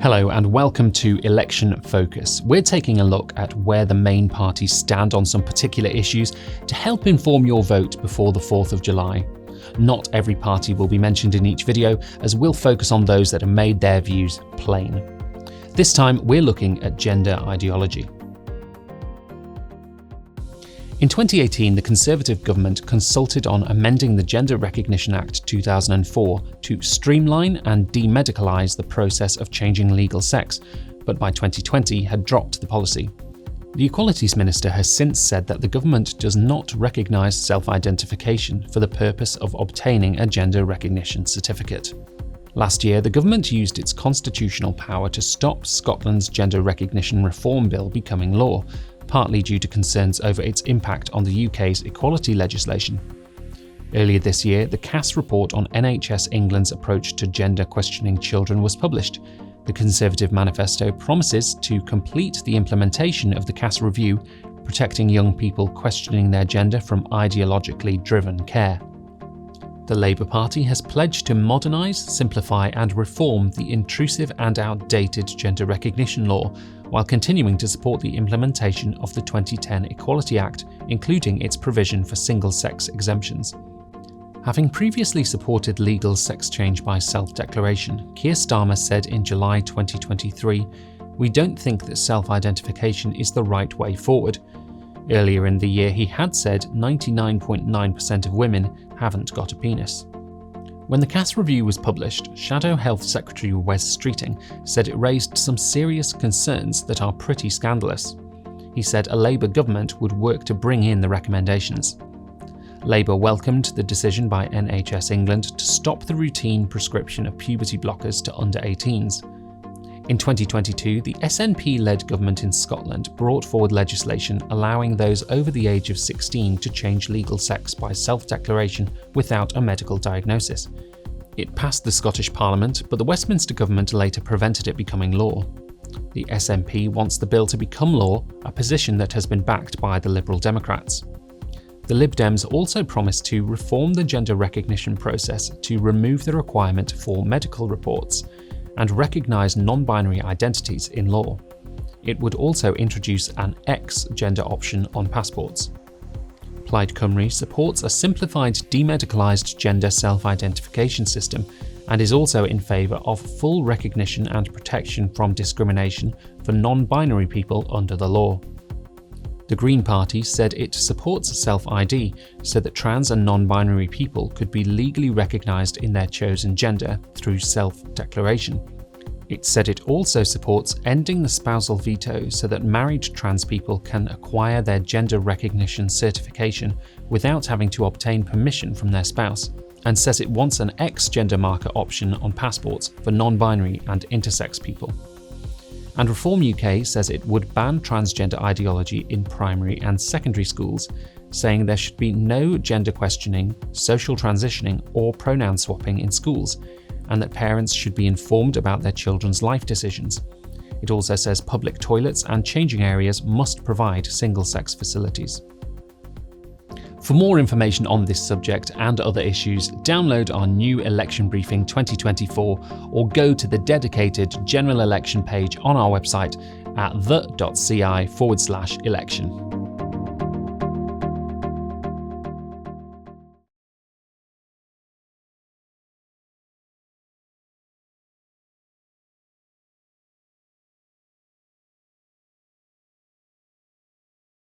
Hello and welcome to Election Focus. We're taking a look at where the main parties stand on some particular issues to help inform your vote before the 4th of July. Not every party will be mentioned in each video, as we'll focus on those that have made their views plain. This time we're looking at gender ideology. In 2018, the Conservative government consulted on amending the Gender Recognition Act 2004 to streamline and demedicalise the process of changing legal sex, but by 2020 had dropped the policy. The Equalities Minister has since said that the government does not recognise self-identification for the purpose of obtaining a gender recognition certificate. Last year, the government used its constitutional power to stop Scotland's Gender Recognition Reform Bill becoming law, partly due to concerns over its impact on the UK's equality legislation. Earlier this year, the Cass report on NHS England's approach to gender questioning children was published. The Conservative manifesto promises to complete the implementation of the Cass review, protecting young people questioning their gender from ideologically driven care. The Labour Party has pledged to modernise, simplify and reform the intrusive and outdated gender recognition law, while continuing to support the implementation of the 2010 Equality Act, including its provision for single-sex exemptions. Having previously supported legal sex change by self-declaration, Keir Starmer said in July 2023, "We don't think that self-identification is the right way forward." Earlier in the year, he had said 99.9% of women haven't got a penis. When the Cass review was published, Shadow Health Secretary Wes Streeting said it raised some serious concerns that are pretty scandalous. He said a Labour government would work to bring in the recommendations. Labour welcomed the decision by NHS England to stop the routine prescription of puberty blockers to under 18s. In 2022, the SNP-led government in Scotland brought forward legislation allowing those over the age of 16 to change legal sex by self-declaration without a medical diagnosis. It passed the Scottish Parliament, but the Westminster government later prevented it becoming law. The SNP wants the bill to become law, a position that has been backed by the Liberal Democrats. The Lib Dems also promised to reform the gender recognition process to remove the requirement for medical reports and recognise non-binary identities in law. It would also introduce an X gender option on passports. Plaid Cymru supports a simplified demedicalised gender self-identification system and is also in favour of full recognition and protection from discrimination for non-binary people under the law. The Green Party said it supports self-ID so that trans and non-binary people could be legally recognised in their chosen gender through self-declaration. It said it also supports ending the spousal veto so that married trans people can acquire their gender recognition certification without having to obtain permission from their spouse, and says it wants an X gender marker option on passports for non-binary and intersex people. And Reform UK says it would ban transgender ideology in primary and secondary schools, saying there should be no gender questioning, social transitioning or pronoun swapping in schools, and that parents should be informed about their children's life decisions. It also says public toilets and changing areas must provide single-sex facilities. For more information on this subject and other issues, download our new Election Briefing 2024 or go to the dedicated general election page on our website at the.ci/election.